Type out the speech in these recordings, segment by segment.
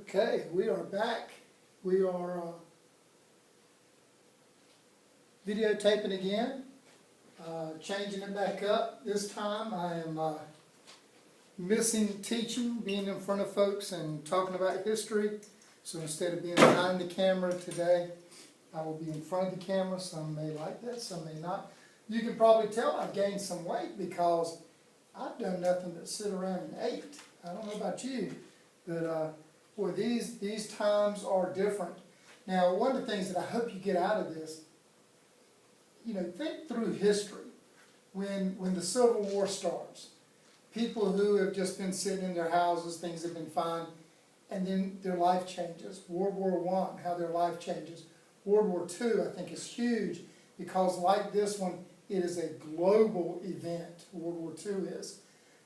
Okay, we are back. We are videotaping again, changing it back up. This time I am missing teaching, being in front of folks and talking about history. So instead of being behind the camera today, I will be in front of the camera. Some may like that, some may not. You can probably tell I've gained some weight because I've done nothing but sit around and eat. I don't know about you, but boy, these times are different. Now, one of the things that I hope you get out of this, think through history. When the Civil War starts, people who have just been sitting in their houses, things have been fine, and then their life changes. World War I, how their life changes. World War II, I think, is huge because like this one, it is a global event. World War II is.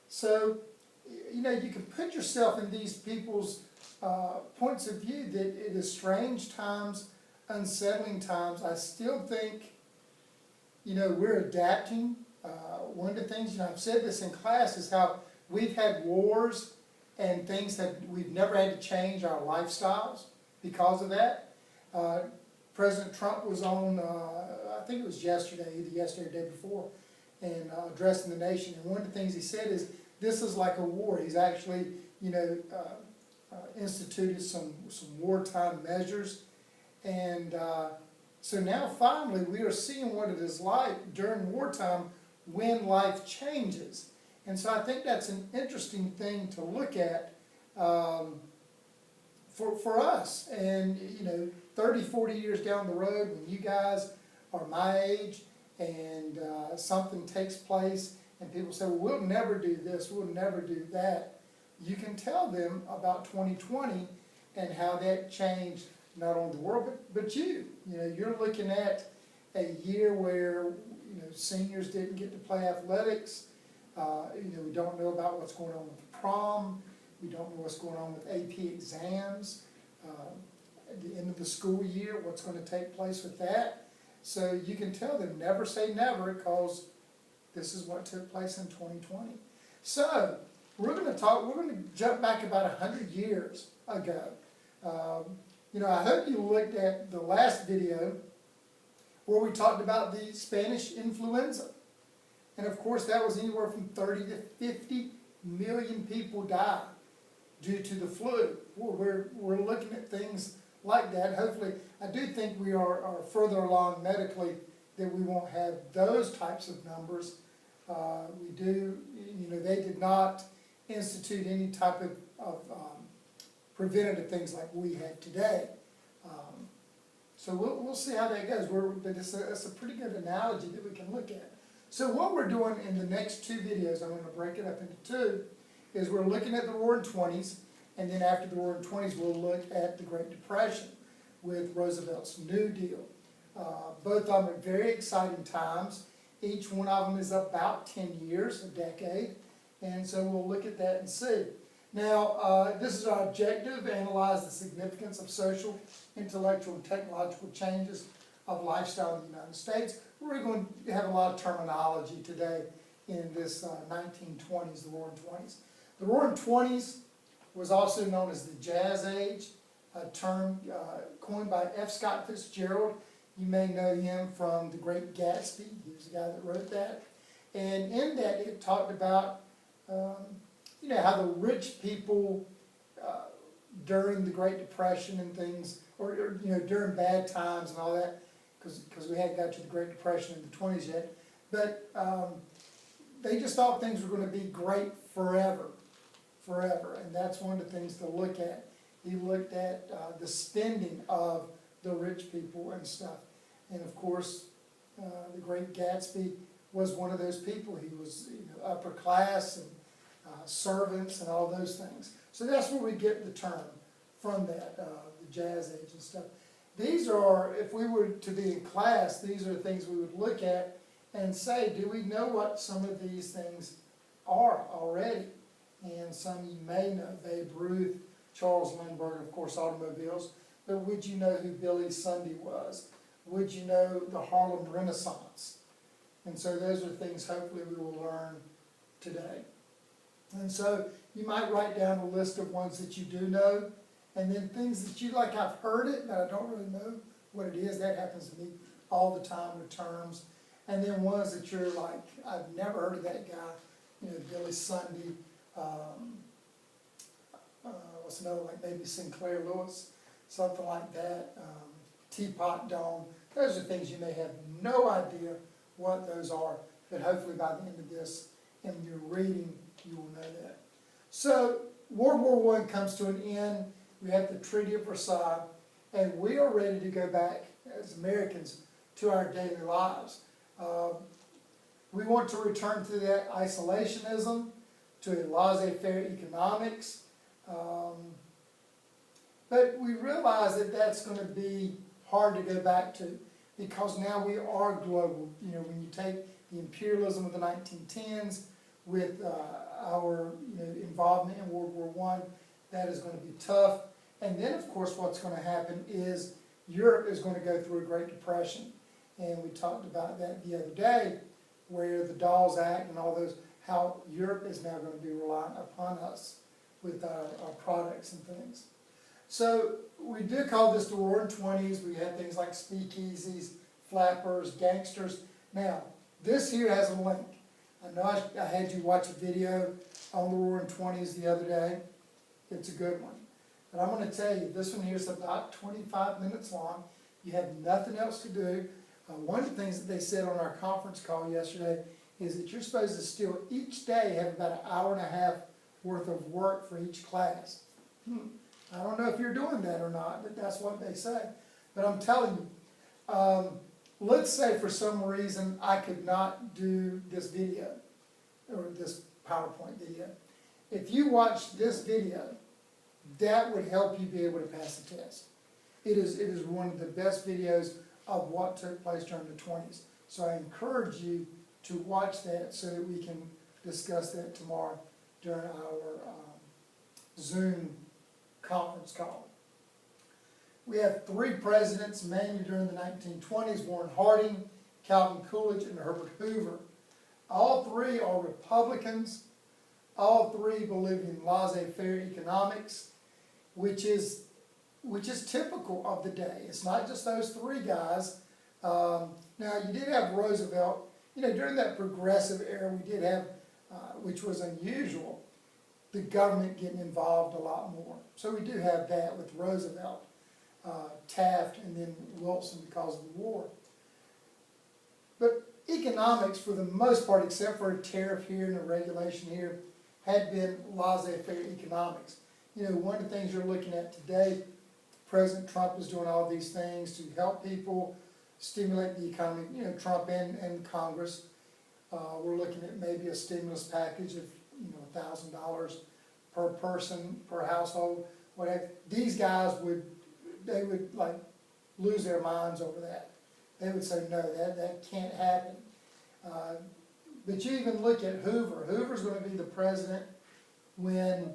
So, you can put yourself in these people's points of view that it is strange times, unsettling times. I still think, we're adapting. One of the things, I've said this in class, is how we've had wars and things that we've never had to change our lifestyles because of that. President Trump was on, I think it was yesterday, either yesterday or the day before, and addressing the nation. And one of the things he said is, this is like a war. He's actually, instituted some wartime measures. And so now finally we are seeing what it is like during wartime when life changes. And so I think that's an interesting thing to look at for us. And 30, 40 years down the road, when you guys are my age and something takes place and people say, well, we'll never do this, we'll never do that, you can tell them about 2020 and how that changed not only the world, but you. You're looking at a year where, seniors didn't get to play athletics. We don't know about what's going on with prom. We don't know what's going on with AP exams. At the end of the school year, what's going to take place with that. So you can tell them never say never, because this is what took place in 2020. So we're going to jump back about 100 years ago. I hope you looked at the last video where we talked about the Spanish influenza. And of course that was anywhere from 30 to 50 million people died due to the flu. We're looking at things like that. Hopefully, I do think we are further along medically that we won't have those types of numbers. We do, they did not institute any type of preventative things like we have today. So we'll see how that goes. But it's a pretty good analogy that we can look at. So what we're doing in the next two videos, I'm going to break it up into two, is we're looking at the Roaring 20s, and then after the Roaring 20s, we'll look at the Great Depression with Roosevelt's New Deal. Both of them are very exciting times. Each one of them is about 10 years, a decade, and so we'll look at that and see. Now, this is our objective: analyze the significance of social, intellectual, and technological changes of lifestyle in the United States. We're going to have a lot of terminology today in this 1920s, the Roaring 20s. The Roaring 20s was also known as the Jazz Age, a term coined by F. Scott Fitzgerald. You may know him from The Great Gatsby. He was the guy that wrote that. And in that, it talked about how the rich people during the Great Depression and things, or during bad times and all that, because we hadn't got to the Great Depression in the 20s yet, but they just thought things were going to be great forever, and that's one of the things to look at. He looked at the spending of the rich people and stuff, and of course, the Great Gatsby was one of those people. He was upper class and servants and all those things. So that's where we get the term from, that the Jazz Age and stuff. These are, if we were to be in class, these are things we would look at and say, do we know what some of these things are already? And some you may know: Babe Ruth, Charles Lindbergh, of course, automobiles. But would you know who Billy Sunday was? Would you know the Harlem Renaissance? And so those are things hopefully we will learn today. And so you might write down a list of ones that you do know, And then things that you like, I've heard it, but I don't really know what it is. That happens to me all the time with terms. And then ones that you're like, I've never heard of that guy, you know, Billy Sunday, what's another, like maybe Sinclair Lewis, something like that, Teapot Dome. Those are things you may have no idea what those are, but hopefully by the end of this, in your reading, you will know that. So, World War I comes to an end. We have the Treaty of Versailles, and we are ready to go back as Americans to our daily lives. We want to return to that isolationism, to a laissez-faire economics, but we realize that that's going to be hard to go back to, because now we are global. You know, when you take the imperialism of the 1910s with our involvement in World War I, that is going to be tough. And then, of course, what's going to happen is Europe is going to go through a Great Depression. And we talked about that the other day, where the Dawes Act and all those, how Europe is now going to be reliant upon us with our products and things. So we do call this the Roaring Twenties. We have things like speakeasies, flappers, gangsters. Now, this here has a link. I know I had you watch a video on the Roaring Twenties the other day. It's a good one. But I'm going to tell you, this one here is about 25 minutes long. You have nothing else to do. One of the things that they said on our conference call yesterday is that you're supposed to still each day have about an hour and a half worth of work for each class. I don't know if you're doing that or not, but that's what they say. But I'm telling you, let's say for some reason I could not do this video, or this PowerPoint video. If you watch this video, that would help you be able to pass the test. It is one of the best videos of what took place during the 20s. So I encourage you to watch that so that we can discuss that tomorrow during our Zoom conference call. We have three presidents, mainly during the 1920s: Warren Harding, Calvin Coolidge, and Herbert Hoover. All three are Republicans. All three believe in laissez-faire economics, which is typical of the day. It's not just those three guys. Now, you did have Roosevelt. You know, during that progressive era, we did have, which was unusual, the government getting involved a lot more. So we do have that with Roosevelt, Taft, and then Wilson because of the war. But economics, for the most part, except for a tariff here and a regulation here, had been laissez-faire economics. You know, one of the things you're looking at today, President Trump is doing all these things to help people, stimulate the economy, you know, Trump and Congress. We're looking at maybe a stimulus package of, you know, $1,000 per person, per household, whatever. These guys would like lose their minds over that. They would say, no, that can't happen. But you even look at Hoover. Hoover's going to be the president when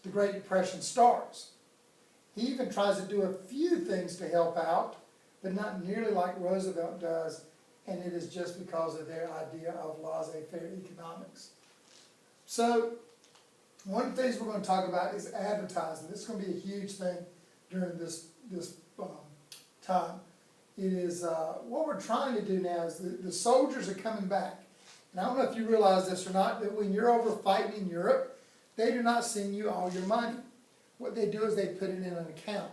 the Great Depression starts. He even tries to do a few things to help out, but not nearly like Roosevelt does, and it is just because of their idea of laissez-faire economics. So, one of the things we're going to talk about is advertising. This is going to be a huge thing during this time. It is, what we're trying to do now is the soldiers are coming back. And I don't know if you realize this or not, but when you're over fighting in Europe, they do not send you all your money. What they do is they put it in an account.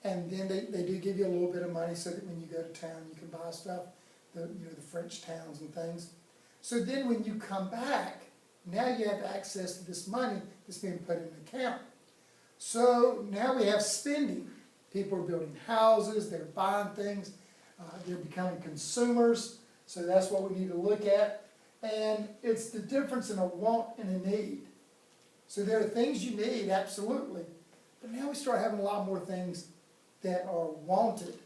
And then they do give you a little bit of money so that when you go to town you can buy stuff, the French towns and things. So then when you come back, now you have access to this money that's being put in an account. So now we have spending. People are building houses, they're buying things, they're becoming consumers, so that's what we need to look at. And it's the difference in a want and a need. So there are things you need, absolutely, but now we start having a lot more things that are wanted.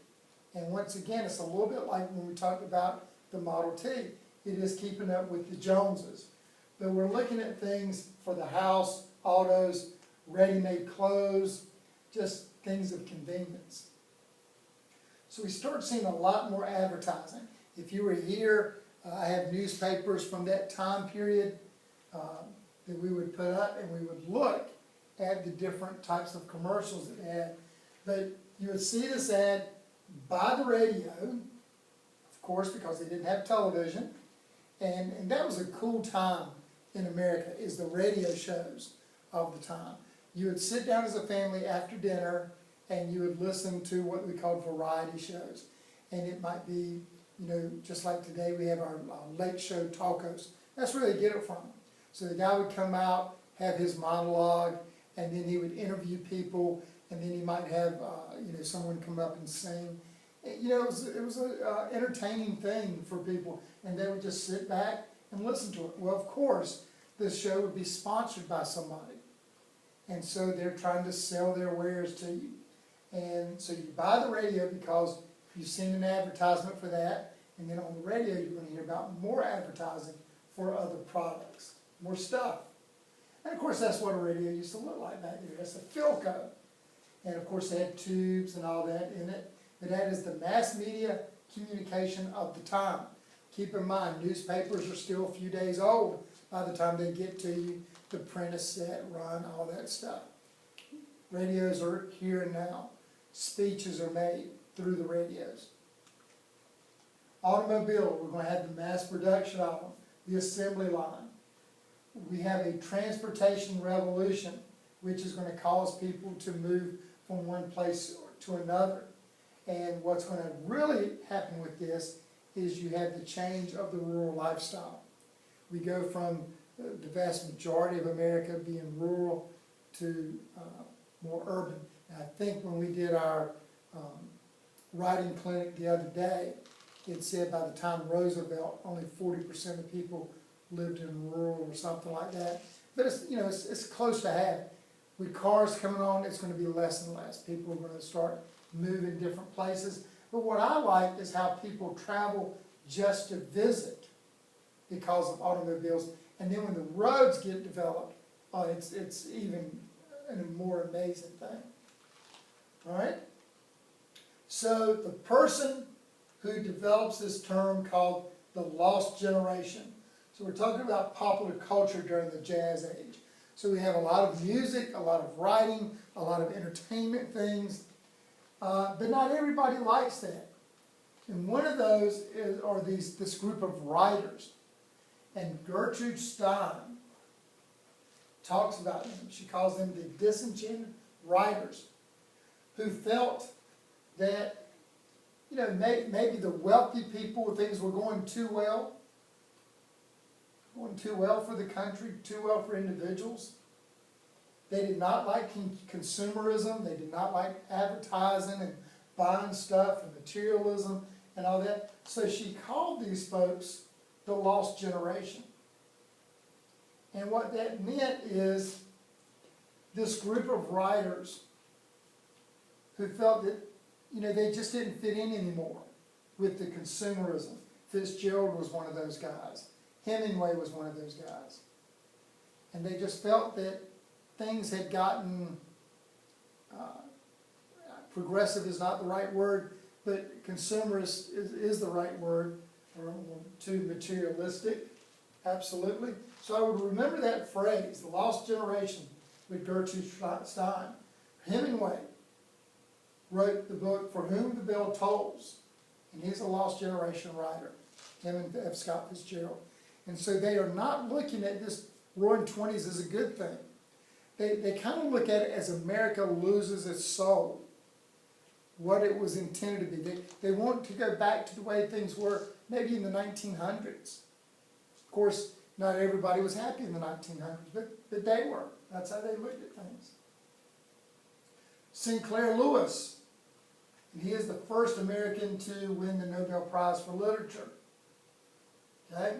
And once again, it's a little bit like when we talked about the Model T. It is keeping up with the Joneses. But we're looking at things for the house, autos, ready-made clothes, just things of convenience. So we start seeing a lot more advertising. If you were here, I have newspapers from that time period that we would put up, and we would look at the different types of commercials it had. But you would see this ad by the radio, of course, because they didn't have television. And that was a cool time in America, is the radio shows of the time. You would sit down as a family after dinner and you would listen to what we called variety shows. And it might be, you know, just like today we have our late show talk hosts. That's where they get it from. So the guy would come out, have his monologue, and then he would interview people, and then he might have, you know, someone come up and sing. You know, it was an entertaining thing for people, and they would just sit back and listen to it. Well, of course, this show would be sponsored by somebody, and so they're trying to sell their wares to you. And so you buy the radio because you've seen an advertisement for that, and then on the radio you're going to hear about more advertising for other products, more stuff. And of course that's what a radio used to look like back there. That's a Philco. And of course they had tubes and all that in it. But that is the mass media communication of the time. Keep in mind, newspapers are still a few days old by the time they get to you. The print is set, run, all that stuff. Radios are here and now. Speeches are made through the radios. Automobile, we're going to have the mass production of them, the assembly line. We have a transportation revolution, which is going to cause people to move from one place to another. And what's going to really happen with this is you have the change of the rural lifestyle. We go from the vast majority of America being rural to more urban. And I think when we did our writing clinic the other day, it said by the time Roosevelt, only 40% of people lived in rural or something like that. But it's, you know, it's close to half. With cars coming on, it's going to be less and less. People are going to start moving different places. But what I like is how people travel just to visit because of automobiles. And then when the roads get developed, it's even a more amazing thing. All right? So the person who develops this term called the lost generation. So we're talking about popular culture during the Jazz Age. So we have a lot of music, a lot of writing, a lot of entertainment things, but not everybody likes that. And one of those are this group of writers. And Gertrude Stein talks about them. She calls them the disenchanted writers who felt that, you know, maybe the wealthy people, things were going too well for the country, too well for individuals. They did not like consumerism. They did not like advertising and buying stuff and materialism and all that. So she called these folks the lost generation. And what that meant is this group of writers who felt that, you know, they just didn't fit in anymore with the consumerism. Fitzgerald was one of those guys. Hemingway was one of those guys. And they just felt that things had gotten, progressive is not the right word, but consumerist is the right word, or too materialistic, absolutely. So I would remember that phrase, the lost generation, with Gertrude Stein. Hemingway wrote the book For Whom the Bell Tolls, and he's a lost generation writer, him and F. Scott Fitzgerald. And so they are not looking at this roaring 20s as a good thing. They kind of look at it as America loses its soul, what it was intended to be. They want to go back to the way things were maybe in the 1900s. Of course, not everybody was happy in the 1900s, but they were. That's how they looked at things. Sinclair Lewis, and he is the first American to win the Nobel Prize for Literature. Okay?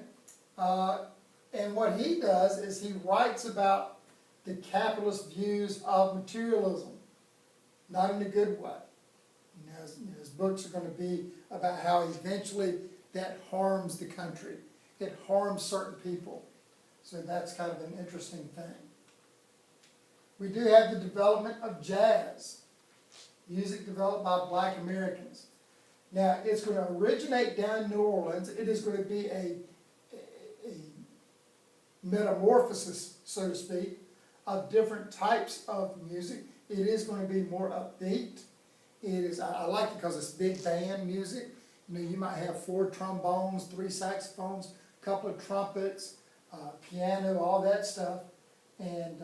And what he does is he writes about the capitalist views of materialism, not in a good way. His books are going to be about how eventually that harms the country. It harms certain people. So that's kind of an interesting thing. We do have the development of jazz, music developed by black Americans. Now, it's going to originate down in New Orleans. It is going to be a metamorphosis, so to speak, of different types of music. It is going to be more upbeat. I like it because it's big band music. You know, you might have 4 trombones, 3 saxophones, a couple of trumpets, piano, all that stuff. And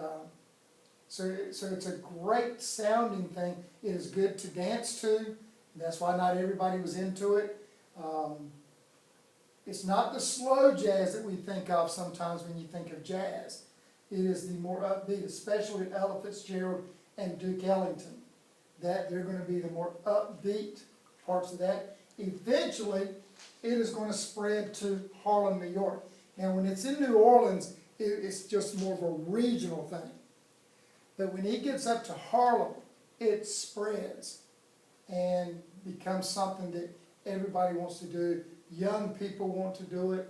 so it's a great sounding thing. It is good to dance to. That's why not everybody was into it. It's not the slow jazz that we think of sometimes when you think of jazz. It is the more upbeat, especially with Ella Fitzgerald and Duke Ellington. That they're going to be the more upbeat parts of that. Eventually, it is going to spread to Harlem, New York. Now, when it's in New Orleans, it's just more of a regional thing. But when he gets up to Harlem, it spreads and becomes something that everybody wants to do. Young people want to do it,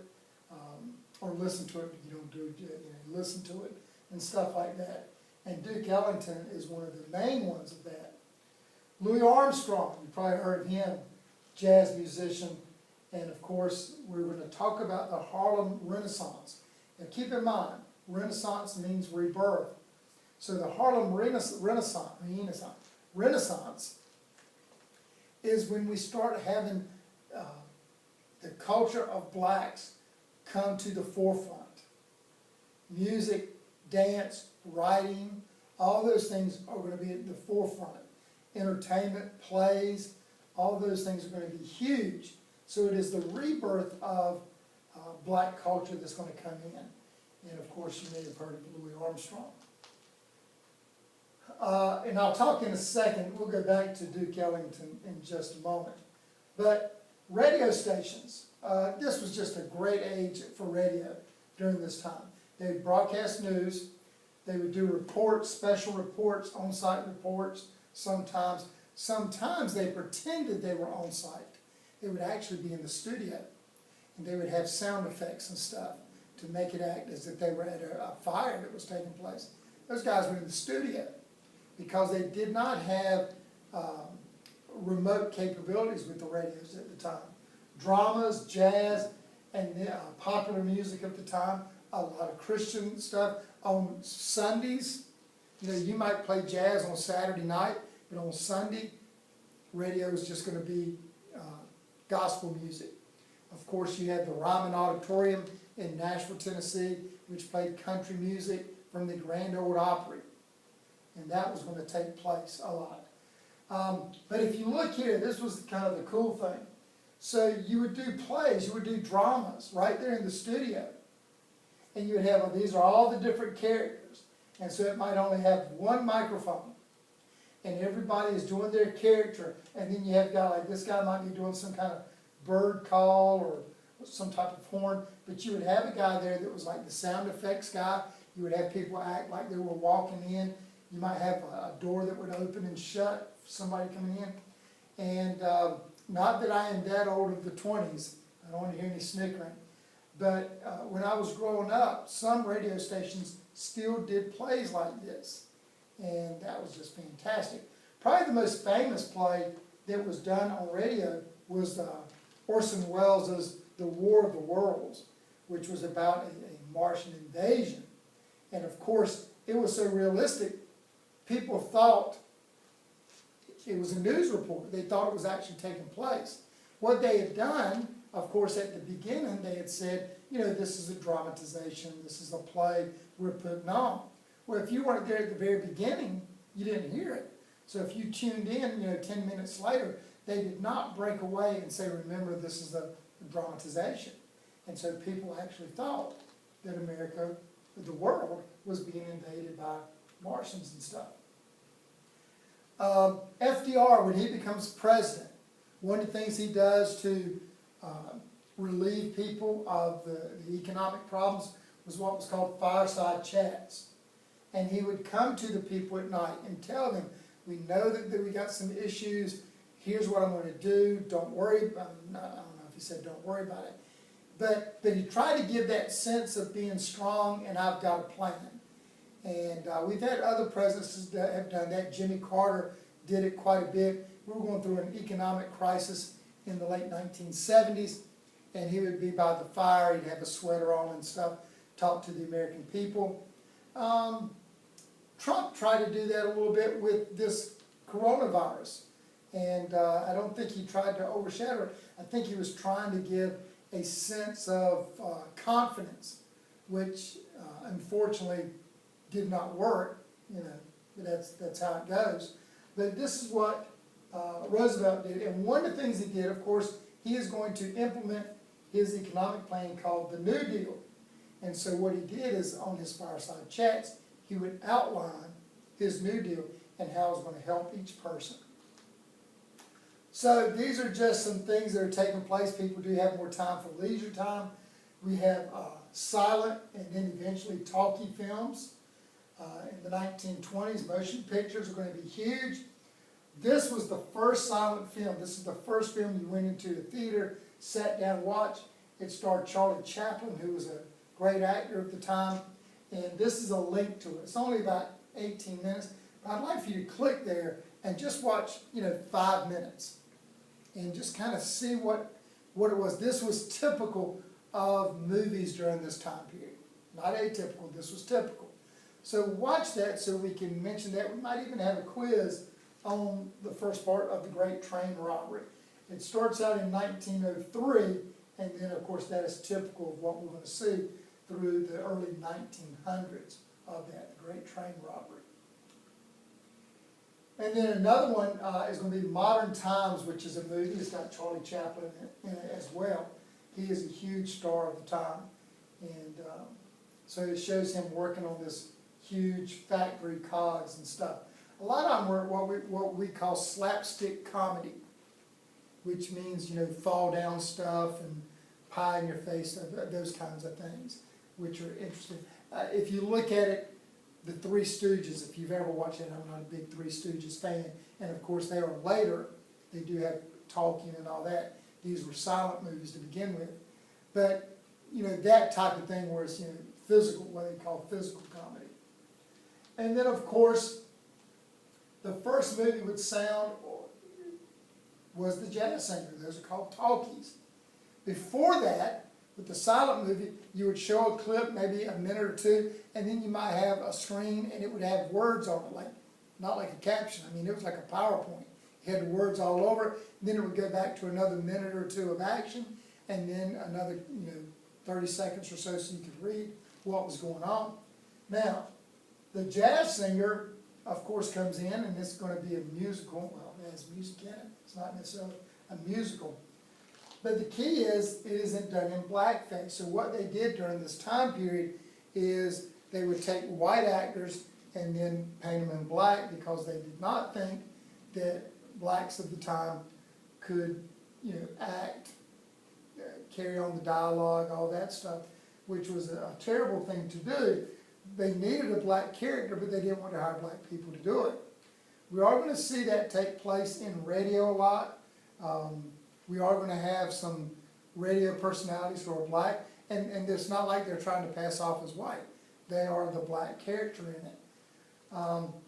or listen to it, but you don't do it yet. You know, listen to it and stuff like that. And Duke Ellington is one of the main ones of that. Louis Armstrong, you probably heard of him, jazz musician. And of course, we're going to talk about the Harlem Renaissance. Now keep in mind, Renaissance means rebirth. So the Harlem Renaissance is when we start having the culture of blacks come to the forefront. Music, dance, writing, all those things are going to be at the forefront. Entertainment, plays, all those things are going to be huge. So it is the rebirth of black culture that's going to come in. And of course, you may have heard of Louis Armstrong. And I'll talk in a second. We'll go back to Duke Ellington in just a moment. But radio stations, this was just a great age for radio during this time. They would broadcast news. They would do reports, special reports, on-site reports sometimes. Sometimes they pretended they were on-site. They would actually be in the studio. And they would have sound effects and stuff to make it act as if they were at a fire that was taking place. Those guys were in the studio because they did not have remote capabilities with the radios at the time. Dramas, jazz, and popular music at the time, a lot of Christian stuff. On Sundays, you know, you might play jazz on Saturday night, but on Sunday, radio is just going to be gospel music. Of course, you had the Ryman Auditorium in Nashville, Tennessee, which played country music from the Grand Ole Opry. And that was going to take place a lot. But if you look here, this was kind of the cool thing. So you would do plays, you would do dramas right there in the studio. And you would have, these are all the different characters. And so it might only have one microphone. And everybody is doing their character. And then you have a guy like this guy might be doing some kind of bird call or some type of horn. But you would have a guy there that was like the sound effects guy. You would have people act like they were walking in. You might have a door that would open and shut for somebody coming in. And not that I am that old of the 20s. I don't want to hear any snickering. But when I was growing up, some radio stations still did plays like this. And that was just fantastic. Probably the most famous play that was done on radio was Orson Welles' The War of the Worlds, which was about a Martian invasion. And of course, it was so realistic, people thought it was a news report. They thought it was actually taking place. What they had done, of course, at the beginning, they had said, you know, this is a dramatization, this is a play we're putting on. Well, if you weren't there at the very beginning, you didn't hear it. So if you tuned in, you know, 10 minutes later, they did not break away and say, remember, this is the dramatization. And so people actually thought that America, the world, was being invaded by Martians and stuff. FDR, when he becomes president, one of the things he does to relieve people of the economic problems was what was called fireside chats. And he would come to the people at night and tell them, we know that we got some issues, here's what I'm going to do, don't worry about it. I don't know if he said don't worry about it. But he tried to give that sense of being strong and I've got a plan. And we've had other presidents that have done that. Jimmy Carter did it quite a bit. We were going through an economic crisis in the late 1970s, and he would be by the fire, he'd have a sweater on and stuff, talk to the American people. Trump tried to do that a little bit with this coronavirus. And I don't think he tried to overshadow it. I think he was trying to give a sense of confidence, which unfortunately did not work, you know, but that's how it goes. But this is what Roosevelt did. And one of the things he did, of course, he is going to implement his economic plan called the New Deal. And so what he did is on his fireside chats, he would outline his New Deal and how it was going to help each person. So these are just some things that are taking place. People do have more time for leisure time. We have silent and then eventually talkie films. In the 1920s, motion pictures are going to be huge. This was the first silent film. This is the first film you went into the theater, sat down and watched. It starred Charlie Chaplin, who was a great actor at the time. And this is a link to it. It's only about 18 minutes. But I'd like for you to click there and just watch, 5 minutes. And just kind of see what it was. This was typical of movies during this time period. Not atypical, this was typical. So watch that so we can mention that. We might even have a quiz on the first part of the Great Train Robbery. It starts out in 1903, and then of course that is typical of what we're going to see through the early 1900s of that, the Great Train Robbery. And then another one is going to be Modern Times, which is a movie. It's got Charlie Chaplin in it as well. He is a huge star of the time. And so it shows him working on this huge factory cogs and stuff. A lot of them were what we call slapstick comedy, which means, fall down stuff and pie in your face, those kinds of things, which are interesting. If you look at it, the Three Stooges, if you've ever watched it, I'm not a big Three Stooges fan, and of course they are later, they do have talking and all that. These were silent movies to begin with. But, that type of thing where it's, physical, what they call physical comedy. And then of course, the first movie with sound was The Jazz Singer. Those are called talkies. Before that, with the silent movie, you would show a clip, maybe a minute or two, and then you might have a screen and it would have words on it, not like a caption. I mean, it was like a PowerPoint. It had the words all over it. Then it would go back to another minute or two of action, and then another 30 seconds or so you could read what was going on. Now, The Jazz Singer, of course, comes in, and it's going to be a musical. Well, it has music in it. It's not necessarily a musical. But the key is, it isn't done in blackface. So what they did during this time period is they would take white actors and then paint them in black, because they did not think that blacks of the time could, act, carry on the dialogue, all that stuff, which was a terrible thing to do. They needed a black character, but they didn't want to hire black people to do it. We are going to see that take place in radio a lot. We are going to have some radio personalities who are black, and it's not like they're trying to pass off as white. They are the black character in it.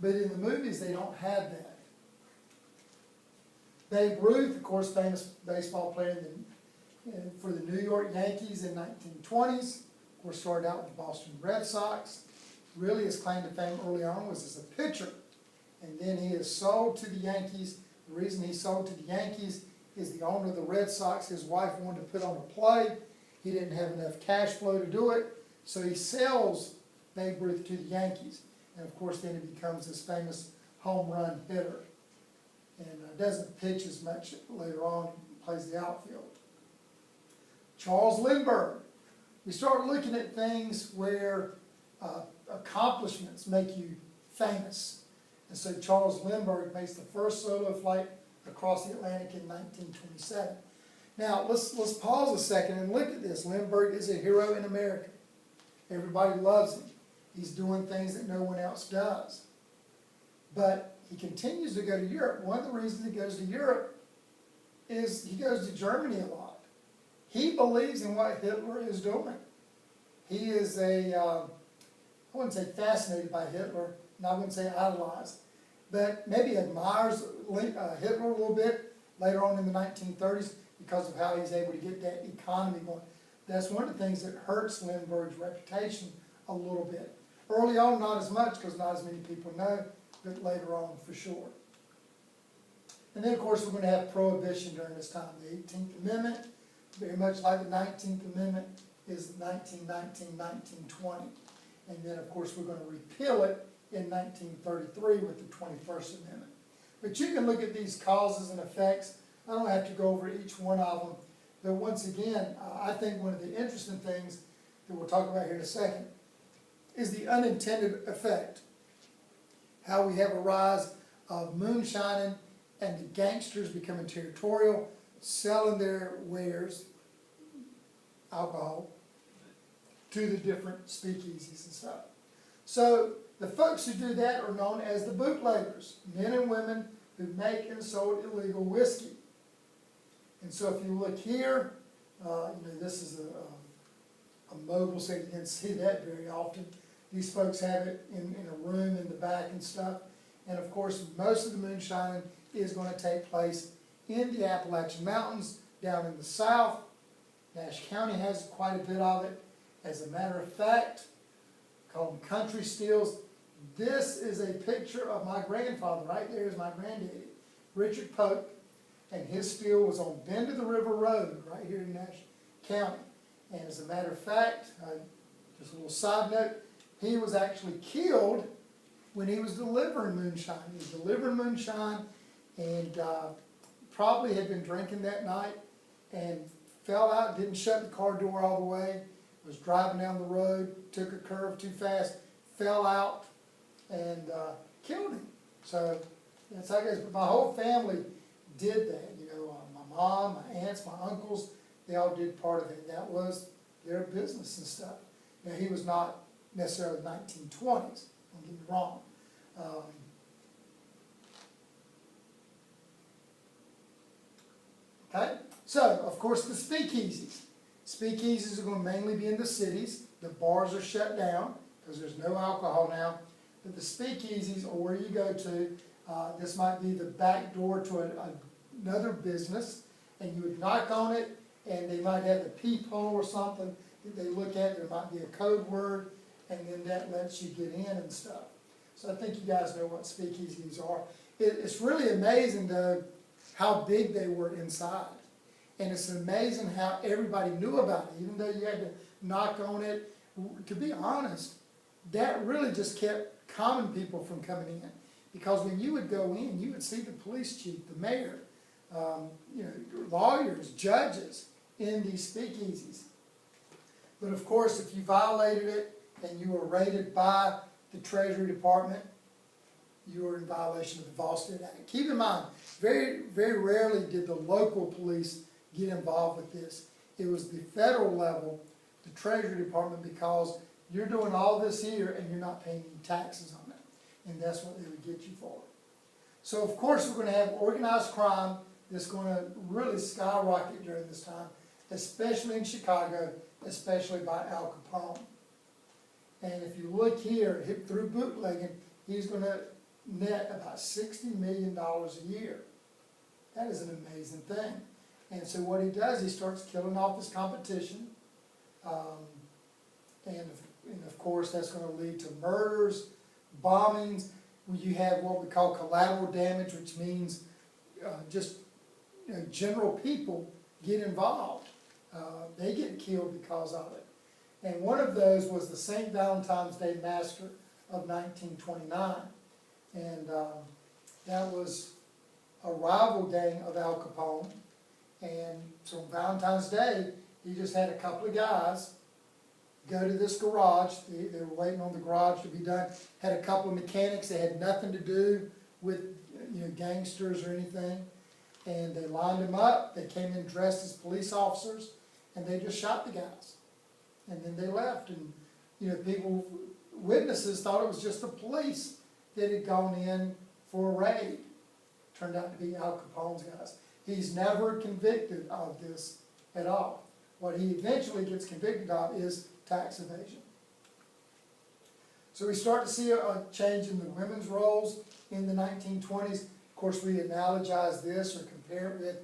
But in the movies, they don't have that. Babe Ruth, of course, famous baseball player for the New York Yankees in 1920s. Of course, started out with the Boston Red Sox. Really, his claim to fame early on was as a pitcher. And then he is sold to the Yankees. The reason he sold to the Yankees is the owner of the Red Sox, his wife wanted to put on a play. He didn't have enough cash flow to do it. So he sells Babe Ruth to the Yankees. And of course, then he becomes this famous home run hitter. And doesn't pitch as much later on, plays the outfield. Charles Lindbergh. We start looking at things where accomplishments make you famous. And so Charles Lindbergh makes the first solo flight across the Atlantic in 1927. Now, let's pause a second and look at this. Lindbergh is a hero in America. Everybody loves him. He's doing things that no one else does. But he continues to go to Europe. One of the reasons he goes to Europe is he goes to Germany a lot. He believes in what Hitler is doing. He is I wouldn't say fascinated by Hitler, and I wouldn't say idolized, but maybe admires Hitler a little bit later on in the 1930s because of how he's able to get that economy going. That's one of the things that hurts Lindbergh's reputation a little bit. Early on, not as much, because not as many people know, but later on, for sure. And then, of course, we're going to have prohibition during this time. The 18th Amendment, very much like the 19th Amendment, is 1919, 1920. And then, of course, we're going to repeal it in 1933 with the 21st Amendment. But you can look at these causes and effects. I don't have to go over each one of them. But once again, I think one of the interesting things that we'll talk about here in a second is the unintended effect. How we have a rise of moonshining and the gangsters becoming territorial, selling their wares, alcohol, to the different speakeasies and stuff. So the folks who do that are known as the bootleggers, men and women who make and sold illegal whiskey. And so if you look here, this is a mobile, so you didn't see that very often. These folks have it in a room in the back and stuff. And of course, most of the moonshining is going to take place in the Appalachian Mountains, down in the south. Nash County has quite a bit of it. As a matter of fact, call them country stills. This is a picture of my grandfather. Right there is my granddaddy, Richard Polk, and his still was on Bend of the River Road, right here in Nash County. And as a matter of fact, just a little side note, he was actually killed when he was delivering moonshine. He was delivering moonshine and probably had been drinking that night and fell out, didn't shut the car door all the way, was driving down the road, took a curve too fast, fell out, and killed him. So that's how it goes. But my whole family did that. My mom, my aunts, my uncles, they all did part of it. That was their business and stuff. Now, he was not necessarily 1920s, don't get me wrong. Okay, so of course the speakeasies. Speakeasies are going to mainly be in the cities. The bars are shut down because there's no alcohol now. But the speakeasies are where you go to. This might be the back door to another business, and you would knock on it, and they might have a peephole or something that they look at. There might be a code word, and then that lets you get in and stuff. So I think you guys know what speakeasies are. It's really amazing, though, how big they were inside. And it's amazing how everybody knew about it, even though you had to knock on it. To be honest, that really just kept common people from coming in. Because when you would go in, you would see the police chief, the mayor, lawyers, judges in these speakeasies. But of course, if you violated it and you were raided by the Treasury Department, you were in violation of the Volstead Act. Keep in mind, very, very rarely did the local police get involved with this. It was the federal level, the Treasury Department, because you're doing all this here and you're not paying any taxes on it. And that's what they would get you for. So of course we're going to have organized crime that's going to really skyrocket during this time, especially in Chicago, especially by Al Capone. And if you look here, through bootlegging, he's going to net about $60 million a year. That is an amazing thing. And so what he does, he starts killing off his competition. And of course, that's going to lead to murders, bombings. You have what we call collateral damage, which means general people get involved. They get killed because of it. And one of those was the St. Valentine's Day Massacre of 1929. And that was a rival gang of Al Capone. And so on Valentine's Day, he just had a couple of guys go to this garage. They were waiting on the garage to be done. Had a couple of mechanics. They had nothing to do with gangsters or anything. And they lined them up. They came in dressed as police officers, and they just shot the guys. And then they left. And witnesses thought it was just the police that had gone in for a raid. Turned out to be Al Capone's guys. He's never convicted of this at all. What he eventually gets convicted of is tax evasion. So we start to see a change in the women's roles in the 1920s. Of course, we analogize this or compare it with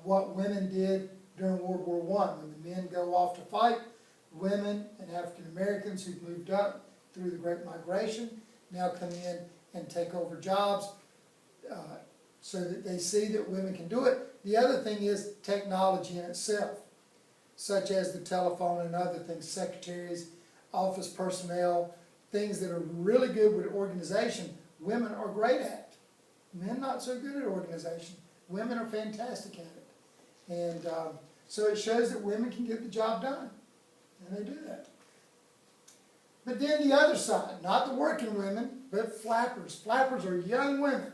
what women did during World War I. When the men go off to fight, women and African Americans who've moved up through the Great Migration now come in and take over jobs so that they see that women can do it. The other thing is technology in itself, such as the telephone and other things, secretaries, office personnel, things that are really good with organization, women are great at. Men not so good at organization. Women are fantastic at it. And so it shows that women can get the job done. And they do that. But then the other side, not the working women, but flappers. Flappers are young women,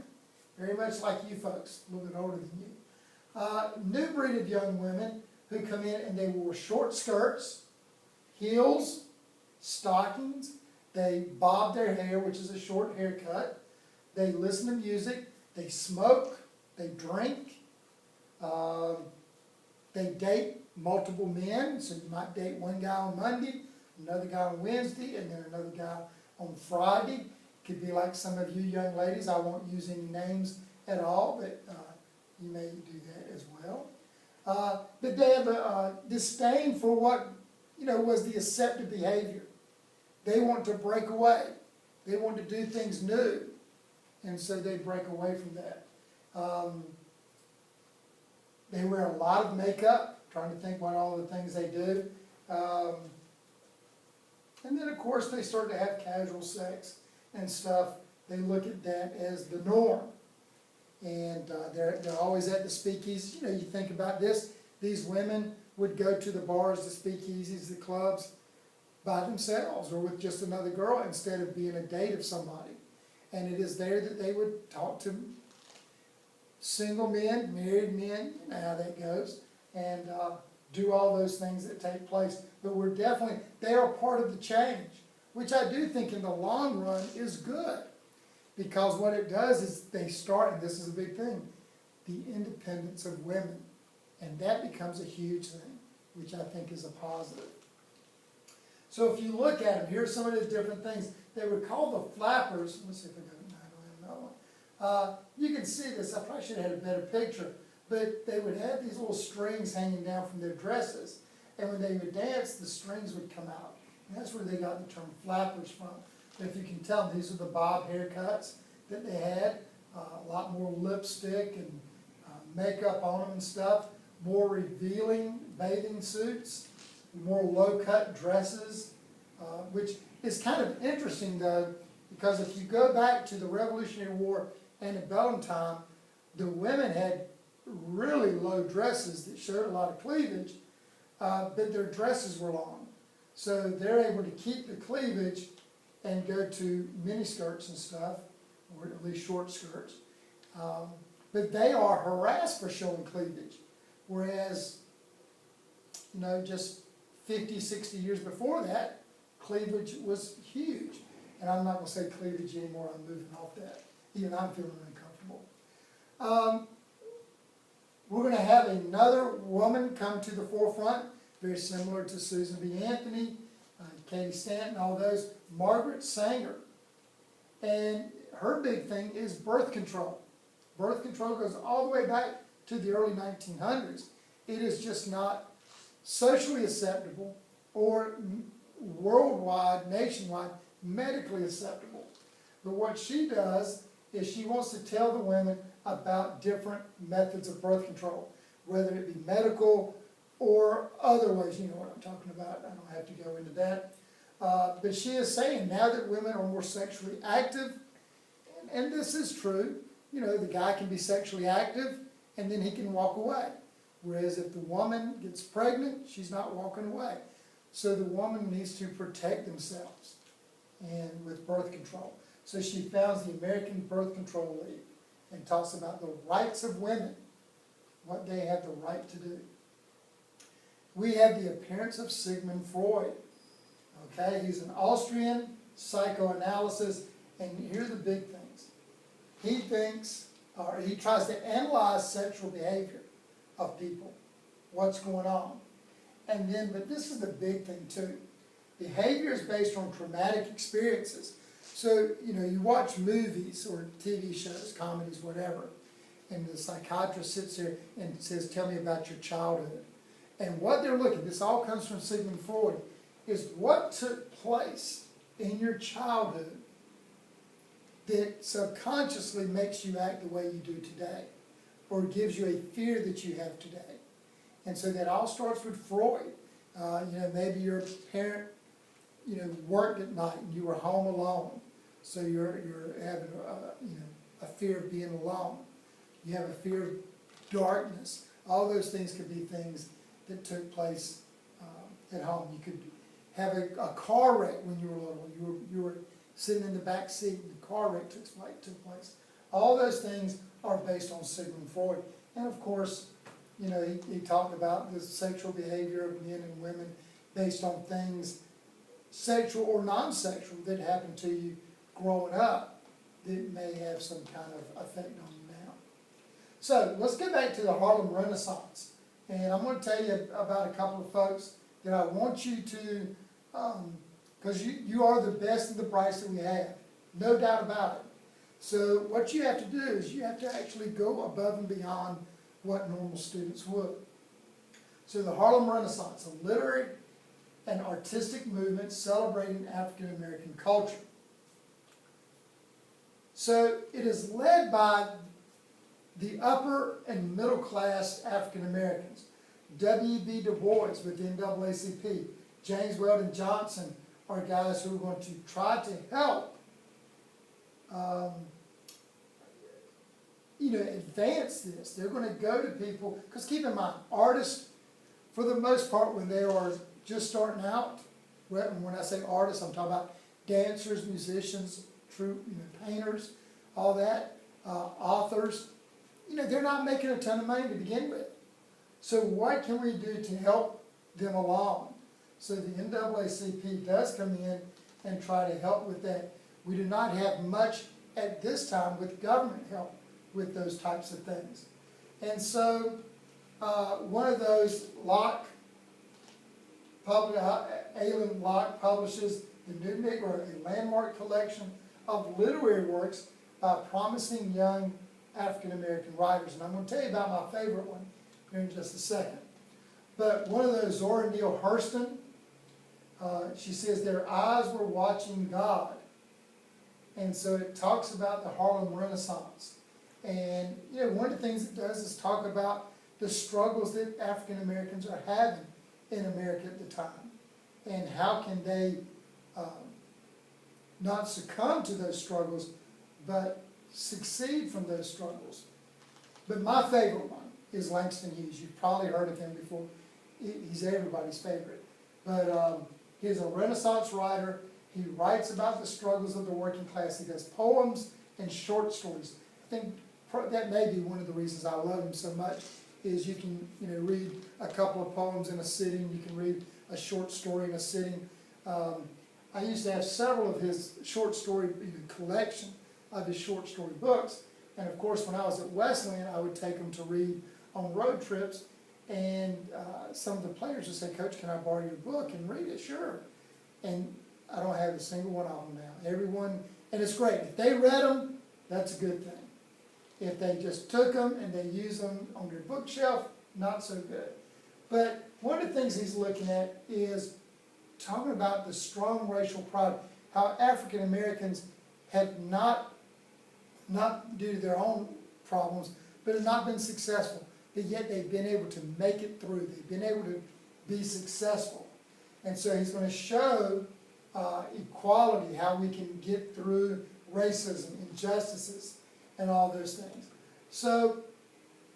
very much like you folks, a little bit older than you. New breed of young women who come in and they wore short skirts, heels, stockings. They bob their hair, which is a short haircut. They listen to music. They smoke. They drink. They date multiple men. So you might date one guy on Monday, another guy on Wednesday, and then another guy on Friday. Could be like some of you young ladies. I won't use any names at all, but you may do that as well. But they have a disdain for what was the accepted behavior. They want to break away. They want to do things new, and so they break away from that. They wear a lot of makeup, trying to think what all the things they do. And then, of course, they start to have casual sex and stuff. They look at that as the norm. And they're always at the speakeasies. You think about this. These women would go to the bars, the speakeasies, the clubs by themselves or with just another girl instead of being a date of somebody. And it is there that they would talk to single men, married men, you know how that goes, and do all those things that take place. But they are part of the change, which I do think in the long run is good. Because what it does is they start, and this is a big thing, the independence of women. And that becomes a huge thing, which I think is a positive. So if you look at them, here's some of the different things. They would call the flappers, let's see if I got it, no, I don't have another one. You can see this, I probably should have had a better picture, but they would have these little strings hanging down from their dresses. And when they would dance, the strings would come out. And that's where they got the term flappers from. But if you can tell, these are the bob haircuts that they had. A lot more lipstick and makeup on them and stuff. More revealing bathing suits. More low-cut dresses. Which is kind of interesting, though, because if you go back to the Revolutionary War antebellum time, the women had really low dresses that showed a lot of cleavage, but their dresses were long. So they're able to keep the cleavage and go to miniskirts and stuff, or at least short skirts. But they are harassed for showing cleavage. Whereas, just 50, 60 years before that, cleavage was huge. And I'm not going to say cleavage anymore, I'm moving off that. Even I'm feeling uncomfortable. We're going to have another woman come to the forefront, very similar to Susan B. Anthony, Katie Stanton, all those. Margaret Sanger. And her big thing is birth control. Birth control goes all the way back to the early 1900s. It is just not socially acceptable or worldwide, nationwide, medically acceptable. But what she does is she wants to tell the women about different methods of birth control, whether it be medical or other ways. You know what I'm talking about. I don't have to go into that. But she is saying now that women are more sexually active, and this is true, the guy can be sexually active and then he can walk away. Whereas if the woman gets pregnant, she's not walking away. So the woman needs to protect themselves and with birth control. So she founds the American Birth Control League and talks about the rights of women, what they have the right to do. We have the appearance of Sigmund Freud. Okay, he's an Austrian psychoanalyst, and here are the big things. He thinks, or he tries to analyze sexual behavior of people, what's going on. And then, but this is the big thing too. Behavior is based on traumatic experiences. So, you watch movies or TV shows, comedies, whatever, and the psychiatrist sits there and says, tell me about your childhood. And what they're looking, this all comes from Sigmund Freud, is what took place in your childhood that subconsciously makes you act the way you do today, or gives you a fear that you have today. And so that all starts with Freud. Maybe your parent, worked at night and you were home alone, so you're having a fear of being alone. You have a fear of darkness. All those things could be things that took place at home. You could have a car wreck when you were little. You were sitting in the back seat and the car wreck took place. All those things are based on Sigmund Freud. And of course, he talked about the sexual behavior of men and women based on things, sexual or non-sexual, that happened to you growing up that may have some kind of effect on you now. So let's get back to the Harlem Renaissance. And I'm going to tell you about a couple of folks that I want you to, because you are the best and the brightest that we have, no doubt about it. So what you have to do is you have to actually go above and beyond what normal students would. So the Harlem Renaissance, a literary and artistic movement celebrating African American culture. So it is led by the upper and middle class African Americans. W.B. Du Bois with the NAACP, James Weldon Johnson are guys who are going to try to help advance this. They're going to go to people, because keep in mind, artists, for the most part, when they are just starting out, when I say artists, I'm talking about dancers, musicians, painters, all that, authors, they're not making a ton of money to begin with. So what can we do to help them along? So the NAACP does come in and try to help with that. We do not have much at this time with government help with those types of things. And so one of those, Alan Locke publishes The New Negro, a landmark collection of literary works by promising young African American writers. And I'm going to tell you about my favorite one here in just a second. But one of those, Zora Neale Hurston, she says, their eyes were watching God. And so it talks about the Harlem Renaissance. And one of the things it does is talk about the struggles that African Americans are having in America at the time. And how can they not succumb to those struggles, but succeed from those struggles. But my favorite one is Langston Hughes. You've probably heard of him before. He's everybody's favorite. But he's a Renaissance writer. He writes about the struggles of the working class. He does poems and short stories. I think that may be one of the reasons I love him so much, is you can read a couple of poems in a sitting. You can read a short story in a sitting. I used to have several of his short story collection of his short story books. And of course, when I was at Wesleyan, I would take them to read on road trips. And some of the players would say, "Coach, can I borrow your book and read it?" Sure. And I don't have a single one of them now. Everyone, and it's great. If they read them, that's a good thing. If they just took them and they use them on their bookshelf, not so good. But one of the things he's looking at is talking about the strong racial pride, how African Americans have not due to their own problems, but have not been successful. But yet they've been able to make it through. They've been able to be successful. And so he's going to show equality, how we can get through racism, injustices, and all those things. So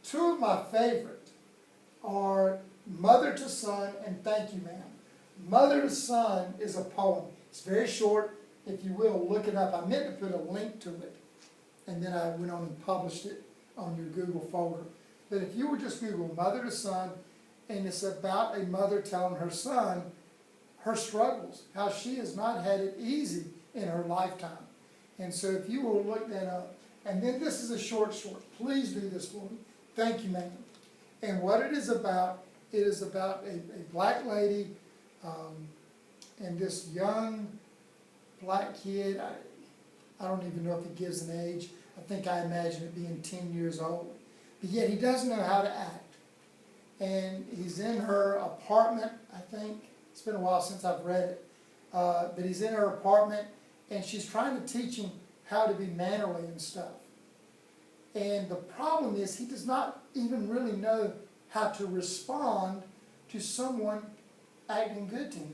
two of my favorite are Mother to Son and Thank You, Ma'am. Mother to Son is a poem. It's very short. If you will, look it up. I meant to put a link to it, and then I went on and published it on your Google folder. But if you would just Google Mother to Son, and it's about a mother telling her son her struggles, how she has not had it easy in her lifetime. And so if you will look that up. And then this is a short story. Please do this for me. Thank you, ma'am. And what it is about a black lady and this young black kid. I don't even know if it gives an age. I imagine it being 10 years old. But yet he doesn't know how to act. And he's in her apartment, I think. It's been a while since I've read it. but he's in her apartment, and she's trying to teach him how to be mannerly and stuff. And the problem is he does not even really know how to respond to someone acting good to him.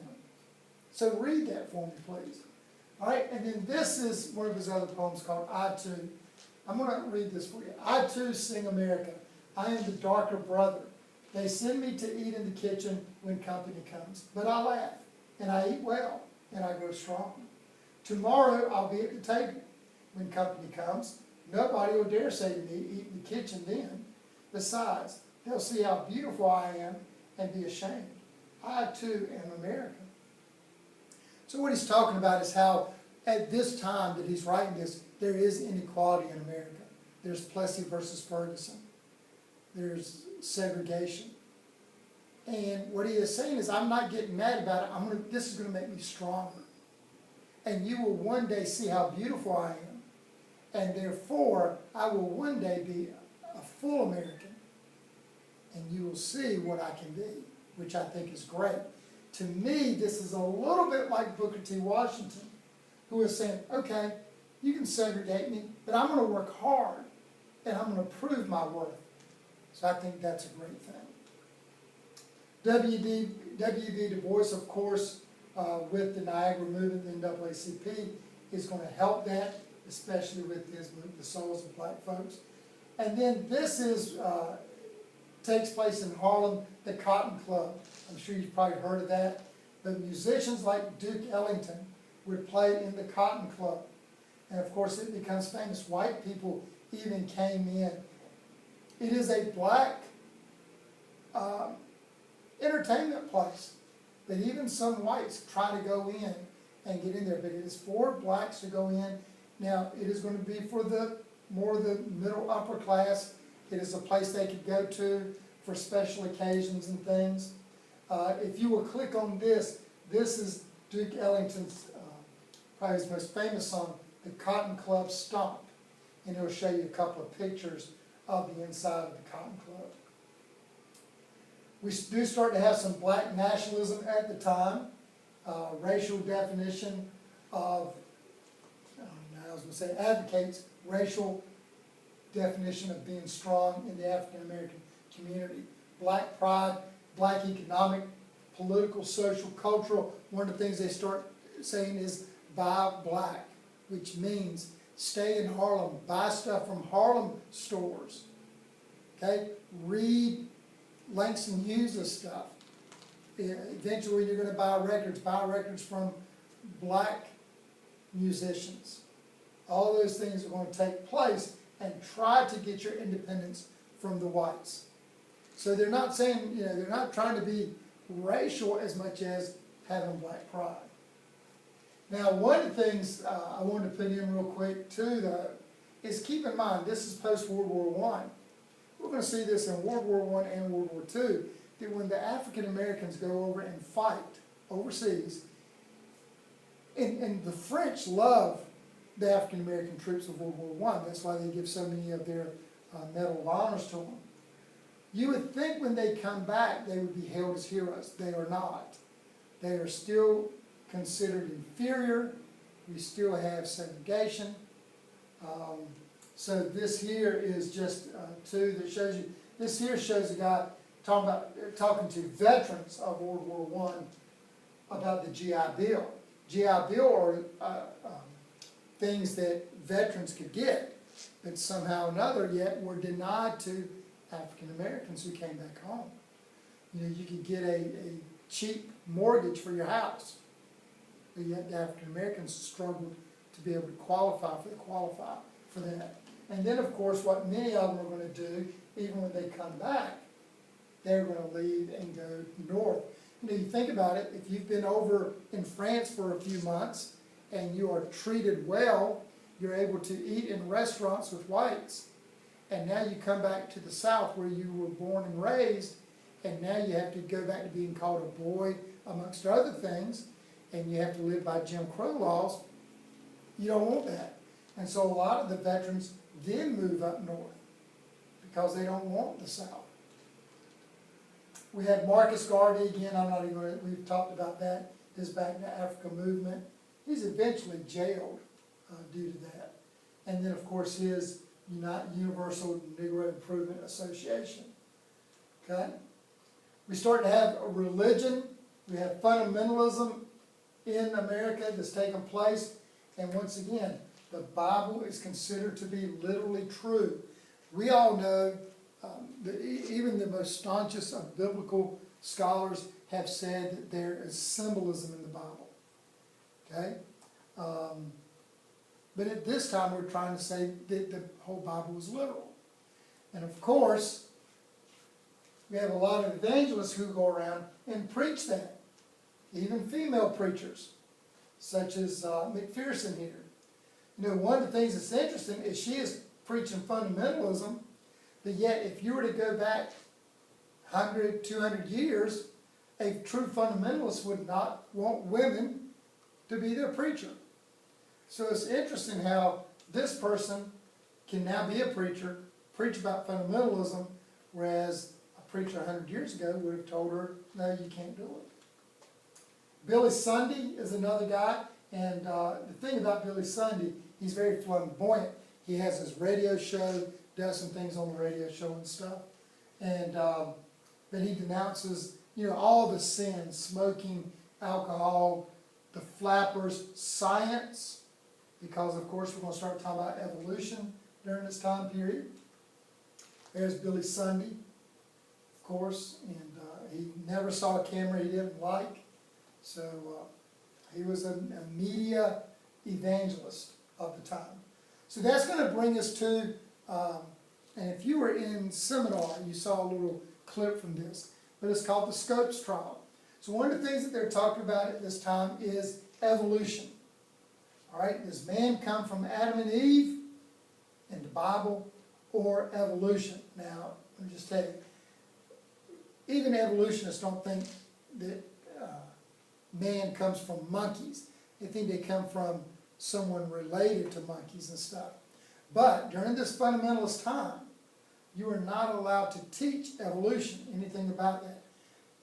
So read that for me, please. All right, and then this is one of his other poems called I Too. I'm going to read this for you. I too sing America. I am the darker brother. They send me to eat in the kitchen when company comes. But I laugh, and I eat well, and I grow strong. Tomorrow I'll be at the table when company comes. Nobody will dare say to me, eat in the kitchen then. Besides, they'll see how beautiful I am and be ashamed. I too am American. So what he's talking about is how at this time that he's writing this, there is inequality in America. There's Plessy versus Ferguson. There's segregation. And what he is saying is, I'm not getting mad about it. This is going to make me stronger. And you will one day see how beautiful I am. And therefore, I will one day be a full American. And you will see what I can be, which I think is great. To me, this is a little bit like Booker T. Washington, who is saying, okay, you can segregate me, but I'm going to work hard, and I'm going to prove my worth. So I think that's a great thing. W.B. Du Bois, of course, with the Niagara movement, the NAACP, is going to help that, especially with his book, The Souls of Black Folks. And then this is takes place in Harlem, the Cotton Club. I'm sure you've probably heard of that. But musicians like Duke Ellington would play in the Cotton Club. And of course it becomes famous. White people even came in. It is a black entertainment place. But even some whites try to go in and get in there. But it is for blacks to go in. Now, it is going to be for the middle upper class. It is a place they could go to for special occasions and things. If you will click on this, this is Duke Ellington's, probably his most famous song, The Cotton Club Stomp. And it'll show you a couple of pictures of the inside of the Cotton Club. We do start to have some black nationalism at the time. Racial definition of, I was going to say advocates, racial definition of being strong in the African American community. Black pride, black economic, political, social, cultural. One of the things they start saying is buy black, which means stay in Harlem, buy stuff from Harlem stores. Okay? Read Langston Hughes' stuff. Eventually you're going to buy records from black musicians. All those things are going to take place, and try to get your independence from the whites. So they're not saying, they're not trying to be racial as much as having black pride. Now, one of the things I wanted to put in real quick too, though, is keep in mind, this is post-World War I. We're going to see this in World War I and World War II, that when the African Americans go over and fight overseas, and the French love the African American troops of World War I. That's why they give so many of their Medal of Honors to them. You would think when they come back they would be hailed as heroes. They are not. They are still considered inferior. We still have segregation. So this here is just two that shows you. This here shows a guy talking to veterans of World War I about the GI Bill. GI Bill are things that veterans could get, but somehow or another yet were denied to African Americans who came back home. You could get a cheap mortgage for your house, but yet the African Americans struggled to be able to qualify for that. And then of course what many of them are going to do, even when they come back, they're going to leave and go north. You think about it, if you've been over in France for a few months, and you are treated well, you're able to eat in restaurants with whites. And now you come back to the South where you were born and raised, and now you have to go back to being called a boy, amongst other things, and you have to live by Jim Crow laws. You don't want that. And so a lot of the veterans then move up north because they don't want the South. We had Marcus Garvey, again, I'm not even going to, we've talked about that his Back to Africa movement. He's eventually jailed due to that. And then, of course, his Universal Negro Improvement Association. Okay? We start to have a religion. We have fundamentalism in America that's taken place. And once again, the Bible is considered to be literally true. We all know, even the most staunchest of biblical scholars have said that there is symbolism in the Bible. Okay? But at this time, we're trying to say that the whole Bible is literal. And of course, we have a lot of evangelists who go around and preach that. Even female preachers, such as McPherson here. You know, one of the things that's interesting is she is preaching fundamentalism, but yet if you were to go back 100, 200 years, a true fundamentalist would not want women to be their preacher. So it's interesting how this person can now be a preacher, preach about fundamentalism, whereas a preacher 100 years ago would have told her, no, you can't do it. Billy Sunday is another guy, and the thing about Billy Sunday, he's very flamboyant. He has his radio show, does some things on the radio show and stuff, and but he denounces, you know, all the sins: smoking, alcohol, the flappers, science, because of course we're going to start talking about evolution during this time period. There's Billy Sunday, of course, and he never saw a camera he didn't like. So he was a media evangelist of the time. So that's going to bring us to, and if you were in seminar, you saw a little clip from this, but it's called the Scopes trial. So one of the things that they're talking about at this time is evolution. All right, does man come from Adam and Eve in the Bible, or evolution? Now, let me just tell you, even evolutionists don't think that man comes from monkeys. They think they come from someone related to monkeys and stuff. But during this fundamentalist time, you are not allowed to teach evolution, anything about that.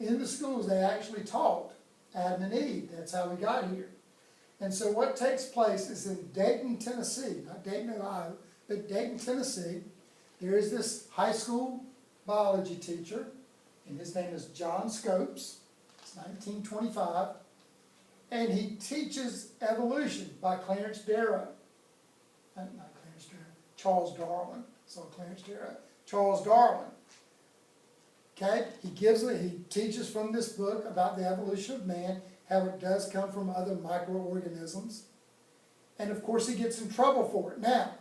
In the schools, they actually taught Adam and Eve. That's how we got here. And so what takes place is in Dayton, Tennessee, not Dayton, Ohio, but Dayton, Tennessee, there is this high school biology teacher, and his name is John Scopes. It's 1925, and he teaches evolution by Clarence Darrow. Not Clarence Darrow, Charles Darwin. So Clarence Darrow, Charles Darwin. Okay, he teaches from this book about the evolution of man, how it does come from other microorganisms, and of course he gets in trouble for it. Now,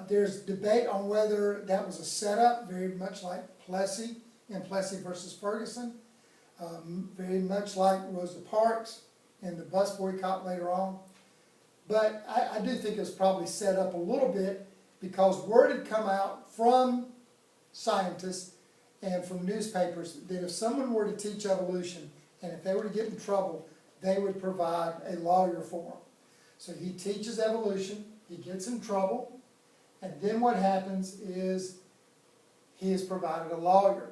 there's debate on whether that was a setup, very much like Plessy in Plessy versus Ferguson, very much like Rosa Parks in the bus boycott later on. But I do think it was probably set up a little bit because word had come out from scientists and from newspapers that if someone were to teach evolution and if they were to get in trouble, they would provide a lawyer for them. So he teaches evolution, he gets in trouble, and then what happens is he has provided a lawyer.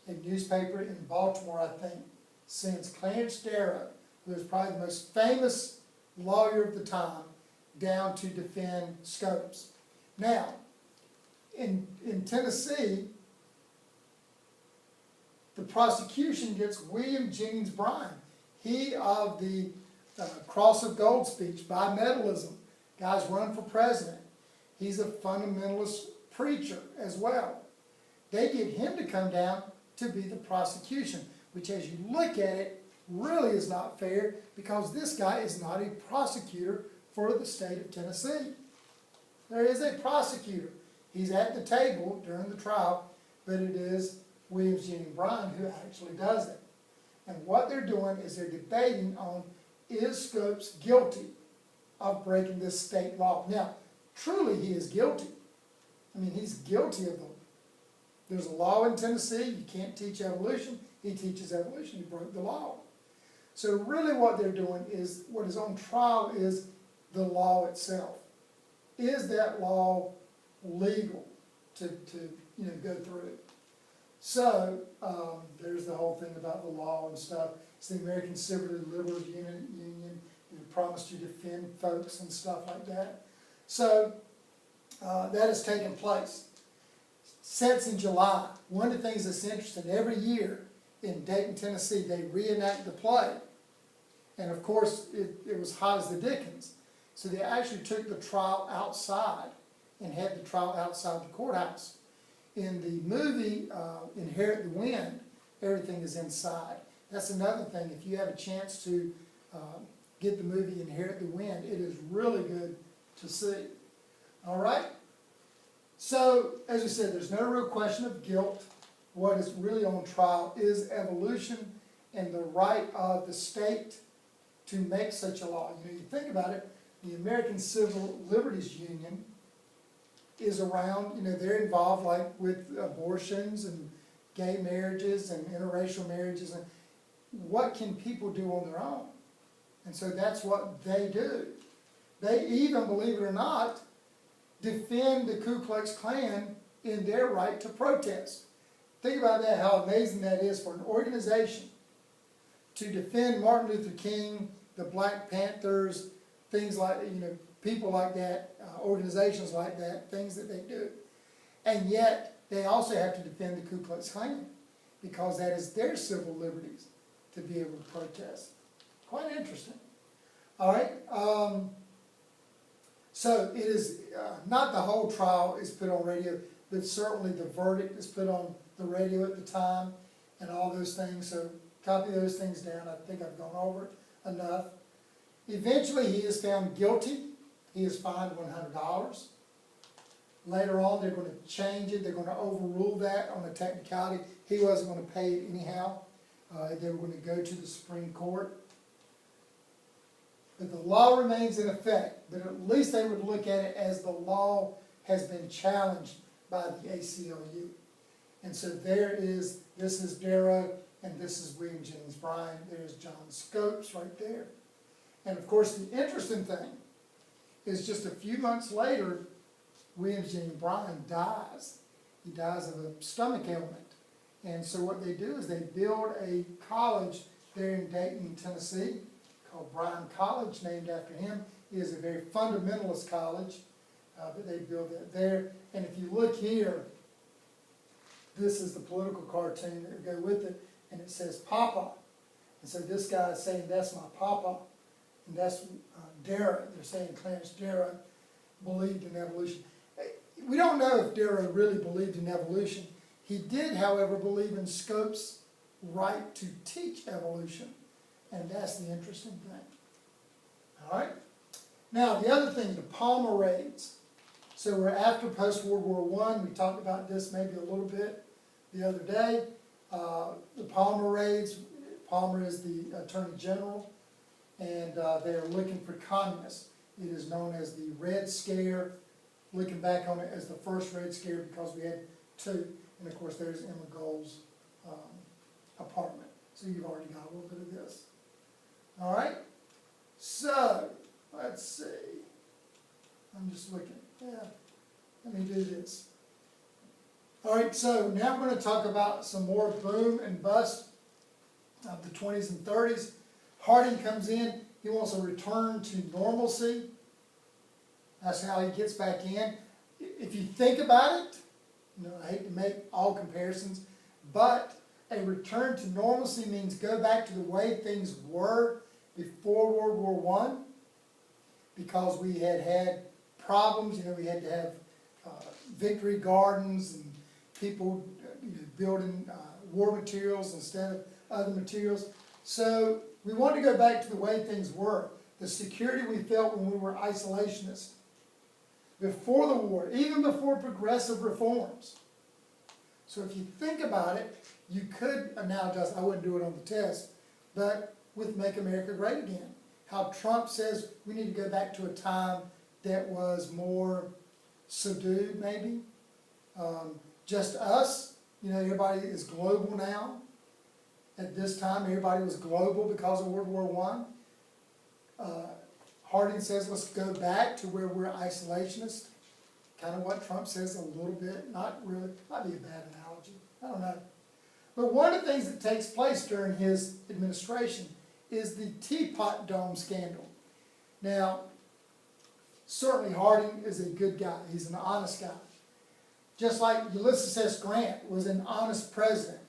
A newspaper in Baltimore, I think, sends Clarence Darrow, who is probably the most famous lawyer of the time, down to defend Scopes. Now, in Tennessee, the prosecution gets William Jennings Bryan. He of the Cross of Gold speech, bimetallism, guys run for president. He's a fundamentalist preacher as well. They get him to come down to be the prosecution, which as you look at it, really is not fair because this guy is not a prosecutor for the state of Tennessee. There is a prosecutor. He's at the table during the trial, but it is William Jennings Bryan who actually does it. And what they're doing is they're debating on, is Scopes guilty of breaking this state law? Now, truly he is guilty. I mean, he's guilty of them. There's a law in Tennessee, you can't teach evolution. He teaches evolution, he broke the law. So really what they're doing is, what is on trial is the law itself. Is that law legal to go through? So, there's the whole thing about the law and stuff. It's the American Civil and Liberal Union. It promised to defend folks and stuff like that. So, that has taken place. Since in July, one of the things that's interesting, every year in Dayton, Tennessee, they reenact the play. And of course, it was hot as the dickens. So they actually took the trial outside and had the trial outside the courthouse. In the movie Inherit the Wind, everything is inside. That's another thing. If you have a chance to get the movie Inherit the Wind, it is really good to see. All right? So, as we said, there's no real question of guilt. What is really on trial is evolution and the right of the state to make such a law. You know, you think about it, the American Civil Liberties Union is around, you know, they're involved like with abortions and gay marriages and interracial marriages. And what can people do on their own? And so that's what they do. They even, believe it or not, defend the Ku Klux Klan in their right to protest. Think about that, how amazing that is for an organization to defend Martin Luther King, the Black Panthers, things like, you know, people like that, organizations like that, things that they do. And yet, they also have to defend the Ku Klux Klan because that is their civil liberties to be able to protest. Quite interesting. All right. So it is not the whole trial is put on radio, but certainly the verdict is put on the radio at the time and all those things. So copy those things down. I think I've gone over it enough. Eventually he is found guilty. He is fined $100. Later on they're going to change it. They're going to overrule that on a technicality. He wasn't going to pay it anyhow. They were going to go to the Supreme Court. But the law remains in effect, but at least they would look at it as the law has been challenged by the ACLU. And so this is Darrow, and this is William Jennings Bryan. There's John Scopes right there. And of course, the interesting thing is just a few months later, William Jennings Bryan dies. He dies of a stomach ailment. And so what they do is they build a college there in Dayton, Tennessee, called Bryan College, named after him. It is a very fundamentalist college, but they built that there. And if you look here, this is the political cartoon that would go with it, and it says Papa. And so this guy is saying, that's my Papa. And that's Darrow. They're saying Clarence Darrow believed in evolution. We don't know if Darrow really believed in evolution. He did, however, believe in Scopes' right to teach evolution. And that's the interesting thing. All right? Now, the other thing, the Palmer raids. So we're after post-World War I. We talked about this maybe a little bit the other day. The Palmer raids, Palmer is the Attorney General, and they're looking for communists. It is known as the Red Scare, looking back on it as the first Red Scare because we had two. And of course, there's Emma Gold's apartment. So you've already got a little bit of this. All right? So, let's see. I'm just looking. Yeah. Let me do this. All right, so now we're going to talk about some more boom and bust of the 20s and 30s. Harding comes in. He wants a return to normalcy. That's how he gets back in. If you think about it, you know, I hate to make all comparisons, but a return to normalcy means go back to the way things were before World War I, because we had problems. You know, we had to have victory gardens and people building war materials instead of other materials. So we want to go back to the way things were, the security we felt when we were isolationists. Before the war, even before progressive reforms. So if you think about it, you could analogize, I wouldn't do it on the test, but with Make America Great Again. How Trump says we need to go back to a time that was more subdued, maybe. Just us, you know, everybody is global now. At this time, everybody was global because of World War I. Harding says, let's go back to where we're isolationists. kind of what Trump says a little bit, not really, might be a bad analogy, I don't know. But one of the things that takes place during his administration is the Teapot Dome scandal. Now, certainly Harding is a good guy, he's an honest guy. Just like Ulysses S. Grant was an honest president,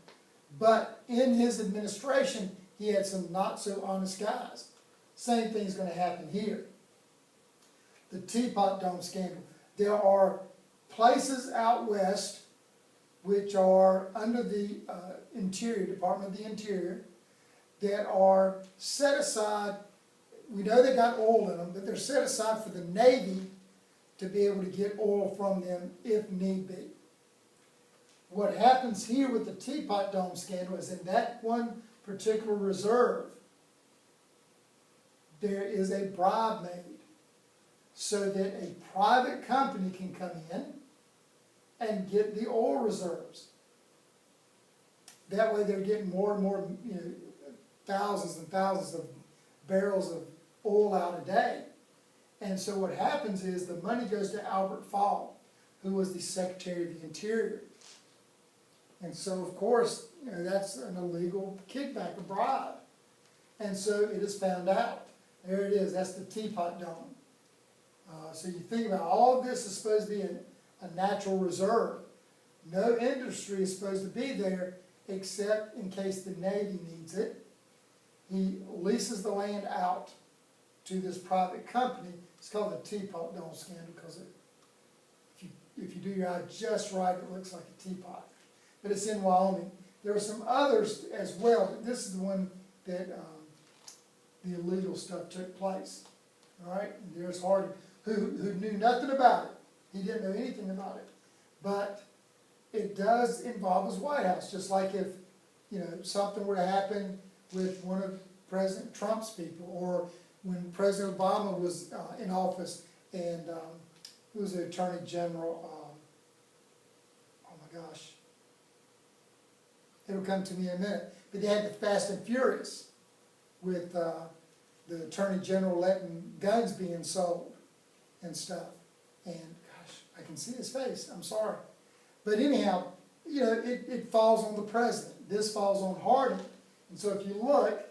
but in his administration, he had some not so honest guys. Same thing's going to happen here. The Teapot Dome scandal. There are places out west which are under the Interior, Department of the Interior, that are set aside. We know they got oil in them, but they're set aside for the Navy to be able to get oil from them if need be. What happens here with the Teapot Dome scandal is in that one particular reserve, there is a bribe made so that a private company can come in and get the oil reserves. That way they're getting more and more, thousands and thousands of barrels of oil out a day. And so what happens is the money goes to Albert Fall, who was the Secretary of the Interior. And so, of course, that's an illegal kickback, a bribe. And so it is found out. There it is, that's the Teapot Dome. So you think about all of this is supposed to be a natural reserve. No industry is supposed to be there except in case the Navy needs it. He leases the land out to this private company. It's called the Teapot Dome scandal because if you do your eye just right, it looks like a teapot. But it's in Wyoming. There are some others as well, but this is the one that the illegal stuff took place. All right, and there's Harding, who knew nothing about it. He didn't know anything about it. But it does involve his White House, just like if something were to happen with one of President Trump's people, or when President Obama was in office, and who was the Attorney General? Oh my gosh, it'll come to me in a minute. But they had the Fast and Furious with the Attorney General letting guns being sold and stuff. And gosh, I can see his face. I'm sorry. But anyhow, it falls on the president. This falls on Harding. And so if you look,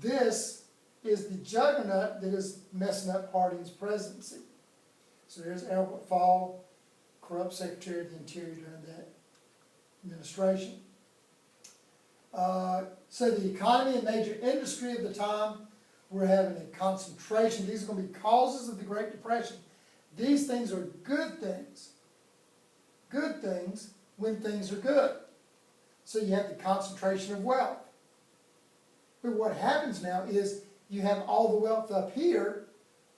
this is the juggernaut that is messing up Harding's presidency. So there's Albert Fall, corrupt Secretary of the Interior during that administration. So the economy and major industry of the time, we're having a concentration. These are going to be causes of the Great Depression. These things are good things. Good things when things are good. So you have the concentration of wealth. But what happens now is you have all the wealth up here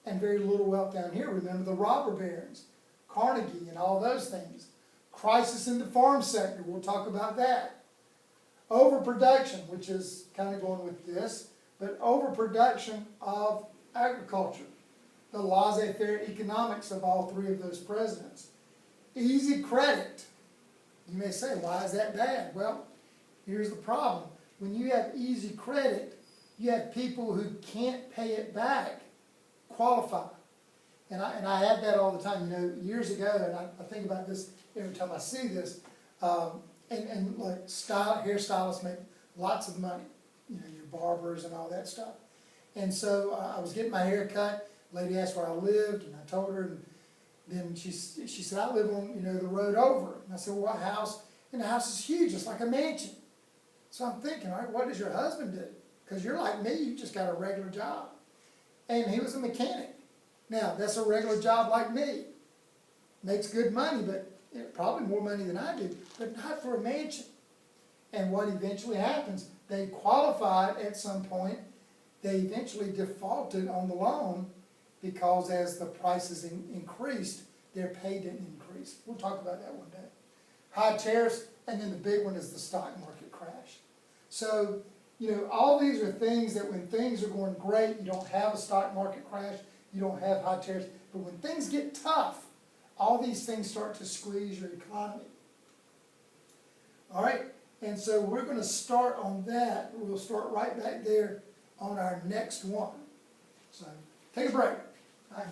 and very little wealth down here. Remember the robber barons, Carnegie and all those things. Crisis in the farm sector, we'll talk about that. Overproduction, which is kind of going with this, but overproduction of agriculture. The laissez-faire economics of all three of those presidents. Easy credit. You may say, why is that bad? Well, here's the problem. When you have easy credit, you have people who can't pay it back qualify. And I have that all the time. Years ago, and I think about this every time I see this, and like hairstylists make lots of money. Your barbers and all that stuff. And so I was getting my hair cut. Lady asked where I lived, and I told her, and then she said, I live on the road over. And I said, well, what house? And the house is huge, it's like a mansion. So I'm thinking, all right, what does your husband do? Because you're like me, you just got a regular job. And he was a mechanic. Now, that's a regular job like me. Makes good money, but probably more money than I do, but not for a mansion. And what eventually happens, they qualified at some point, they eventually defaulted on the loan because as the prices increased, their pay didn't increase. We'll talk about that one day. High tariffs, and then the big one is the stock market crash. So, all these are things that when things are going great, you don't have a stock market crash, you don't have high tariffs, but when things get tough, all these things start to squeeze your economy. All right, and so we're going to start on that. We'll start right back there on our next one. So take a break. Bye.